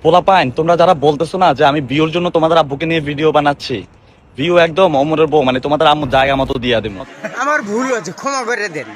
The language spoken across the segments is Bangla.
পোলাপাইন, তোমরা যারা বলতেছো না যে আমি বিয়ের জন্য তোমাদের আব্বুকে নিয়ে ভিডিও বানাচ্ছি, ভিউ একদম অমরের বউ, মানে তোমাদের আম্মু জায়গা মতো দিয়া দেবো। আমার ভুল হয়েছে, ক্ষমা করে দেন।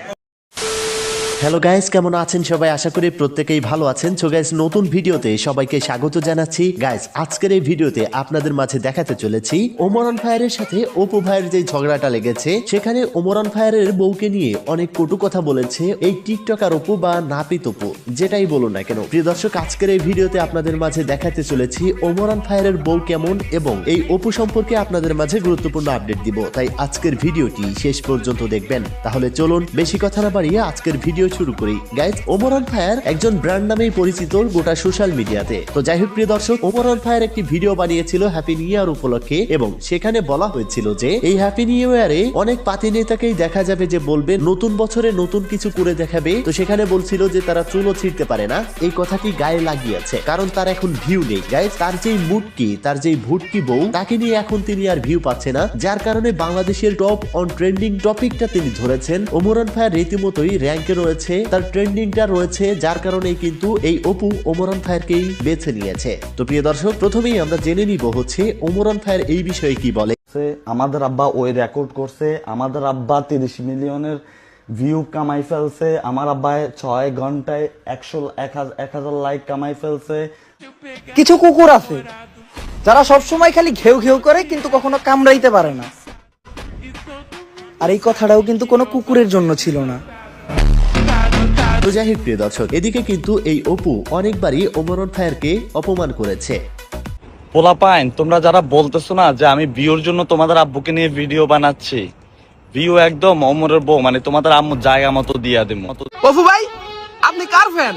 হ্যালো গাইস, কেমন আছেন সবাই? আশা করি প্রত্যেকেই ভালো আছেন। সো গাইস, নতুন ভিডিওতে সবাইকে স্বাগত জানাচ্ছি। গাইস, আজকের এই ভিডিওতে আপনাদের মাঝে দেখাতে চলেছি ওমরান ফায়ারের সাথে অপু ভাইয়ের যে ঝগড়াটা লেগেছে, সেখানে ওমরান ফায়ারের বউকে নিয়ে অনেক কটু কথা বলেছে এই টিকটকার অপু বা নাপিত অপু, যেটাই বলুন না কেন। প্রিয় দর্শক, আজকের এই ভিডিওতে আপনাদের মাঝে দেখাতে চলেছি ওমরান ফায়ারের বউ কেমন এবং এই অপু সম্পর্কে আপনাদের মাঝে গুরুত্বপূর্ণ আপডেট দিব। তাই আজকের ভিডিওটি শেষ পর্যন্ত দেখবেন। তাহলে চলুন বেশি কথা না বাড়িয়ে আজকের ভিডিও শুরু করি। গাইজ, ওমরান ফায়ার একজন ব্র্যান্ড নামেই পরিচিত গোটা সোশ্যাল মিডিয়াতে। তো যাই হোক প্রিয় দর্শক, ওমরান ফায়ার একটি ভিডিও বানিয়েছিল হ্যাপি নিউ ইয়ার উপলক্ষে এবং সেখানে বলা হয়েছিল যে এই হ্যাপি নিউ ইয়ারে অনেক পাতি নেতাকেই দেখা যাবে যে বলবে নতুন বছরে নতুন কিছু করে দেখাবে। তো সেখানে বলছিল যে তারা চুলও ছিঁড়তে পারে না। এই কথাটি গায়ে লাগিয়েছে, কারণ তার এখন ভিউ নেই। গাইজ, তার যেই মুটকি, তার যেই ভুটকি বউ, তাকে নিয়ে এখন তিনি আর ভিউ পাচ্ছে না, যার কারণে বাংলাদেশের টপ অন ট্রেন্ডিং টপিকটা তিনি ধরেছেন। ওমরান ফায়ার রীতিমতোই র্যাঙ্কে রয়েছে, তার ট্রেন্ডিংটা রয়েছে, যার কারণে কিন্তু এই অপু ওমরান ফায়ারকেই বেছে নিয়েছে। তো প্রিয় দর্শক, প্রথমেই আমরা জেনে নিব হচ্ছে ওমরান ফায়ার এই বিষয়ে কি বলে। আমাদের আব্বা ওই রেকর্ড করছে, আমাদের আব্বা 30 মিলিয়নের ভিউ কামাই ফেলছে, আমার আব্বা 6 ঘন্টায় 1,000 লাইক কামাই ফেলছে। কিছু কুকুর আছে যারা সবসময় খালি ঘেউ ঘেউ করে কিন্তু কখনো কামড়াইতে পারে না, আর এই কথাটাও কিন্তু কোনো কুকুরের জন্য ছিল না। তো যাই হোক প্রিয় দর্শক, এদিকে কিন্তু এই অপু অনেকবারই ওমরান ফায়ারকে অপমান করেছে। পোলাপাইন, তোমরা যারা বলতেছো না যে আমি বিয়ের জন্য তোমাদের আব্বুকে নিয়ে ভিডিও বানাচ্ছি, ভিউ একদম অমরের বউ, মানে তোমাদের আম্মু জায়গা মতো দিয়া দেবো। অপু ভাই, আপনি কার ফ্যান?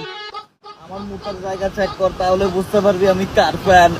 আমার মুখের জায়গা চেক কর, তাহলে বুঝতে পারবি আমি কার ফ্যান।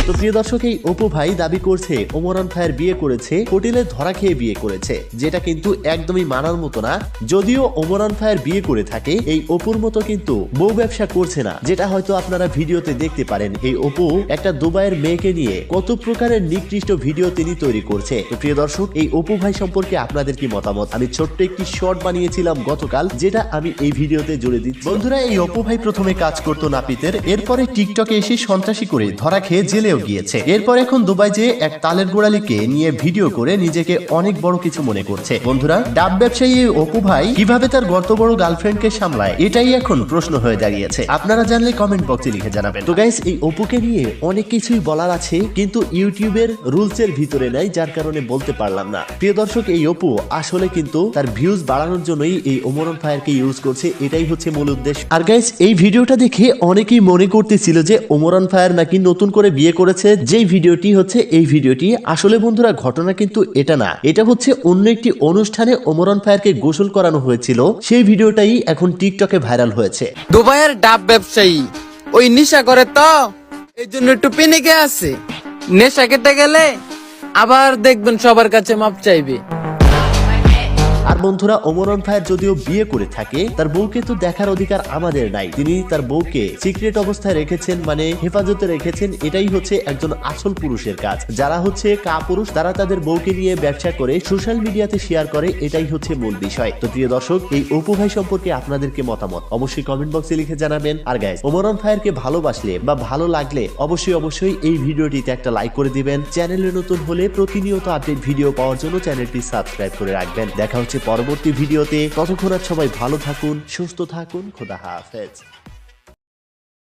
তো প্রিয় দর্শক, এই অপু ভাই দাবি করছে ওমরান ফায়ার বিয়ে করেছে হোটেলে ধরা খেয়ে বিয়ে করেছে, যেটা কিন্তু একদমই মানার মতো না। যদিও ওমরান ফায়ার বিয়ে করে থাকে, এই অপুর মতো কিন্তু বউ ব্যবসা করছে না, যেটা হয়তো আপনারা ভিডিওতে দেখতে পারেন। এই অপু একটা দুবাইয়ের মেয়েকে নিয়ে কত প্রকারের নিকৃষ্ট ভিডিও তিনি তৈরি করছে। তো প্রিয় দর্শক, এই অপু ভাই সম্পর্কে আপনাদের কি মতামত? আমি ছোট্ট একটি শর্ট বানিয়েছিলাম গতকাল, যেটা আমি এই ভিডিওতে জুড়ে দিচ্ছি। বন্ধুরা, এই অপু ভাই প্রথমে কাজ করতো নাপিতের, এরপরে টিকটকে এসে সন্ত্রাসী করে ধরা খেয়ে জেলেও গিয়েছে। এরপর এখন দুবাই যে এক তালের গোড়ালিকে নিয়ে ভিডিও করে নিজেকে অনেক বড় কিছু মনে করছে। বন্ধুরা, ডাব ব্যবসায়ী এই অপু ভাই কিভাবে তার গর্ত বড় গার্লফ্রেন্ডকে সামলায়, এটাই এখন প্রশ্ন হয়ে দাঁড়িয়েছে। আপনারা জানলে কমেন্ট বক্সে লিখে জানাবেন। তো গাইস, এই অপুকে নিয়ে অনেক কিছুই বলার আছে, কিন্তু ইউটিউবের রুলসের ভিতরে নাই, যার কারণে বলতে পারলাম না। প্রিয় দর্শক, এই অপু আসলে কিন্তু তার ভিউজ বাড়ানোর জন্যই এই ওমরান ফায়ারকে ইউজ করছে, এটাই হচ্ছে মূল উদ্দেশ্য। আর গাইস, এই ভিডিওটা দেখে অনেকেই মনে করতেছিল যে ওমরান ফায়ার নাকি নতুন করে বিয়ে করেছে। যেই ভিডিওটি হচ্ছে এই ভিডিওটি, আসলে বন্ধুরা ঘটনা কিন্তু এটা না, এটা হচ্ছে অন্য একটি অনুষ্ঠানে ওমরান ফায়ারকে গোসল করানো হয়েছিল, সেই ভিডিওটাই এখন টিকটকে ভাইরাল হয়েছে। দুবাইয়ের ডাব ব্যবসায়ী ওই নেশা করে, তো এই জন্য একটু পেনিকে আছে। নেশা কেটে গেলে আবার দেখবেন সবার কাছে মাপ চাইবে। আর বন্ধুরা, ওমরান ফায়ার যদিও বিয়ে করে থাকে, তার বউকে তো দেখার অধিকার আমাদের নাই। তিনি তার বউকে সিক্রেট অবস্থায় রেখেছেন, মানে হেফাজতে রেখেছেন। এটাই হচ্ছে একজন আসল পুরুষের কাজ। যারা হচ্ছে কাপুরুষ, তারা তাদের বউকে নিয়ে ব্যবসা করে সোশ্যাল মিডিয়াতে শেয়ার করে, এটাই হচ্ছে মূল বিষয়। তো প্রিয় দর্শক, এই অপু ভাই সম্পর্কে আপনাদেরকে মতামত অবশ্যই কমেন্ট বক্সে লিখে জানাবেন। আর গাইস, ওমরান ফায়ারকে ভালোবাসলে বা ভালো লাগলে অবশ্যই এই ভিডিওটিতে একটা লাইক করে দিবেন। চ্যানেলে নতুন হলে প্রতিনিয়ত আপডেট ভিডিও পাওয়ার জন্য চ্যানেলটি সাবস্ক্রাইব করে রাখবেন। দেখা হচ্ছে পরবর্তী ভিডিওতে। ততক্ষণ সবাই ভালো থাকুন, সুস্থ থাকুন, খোদা হাফেজ।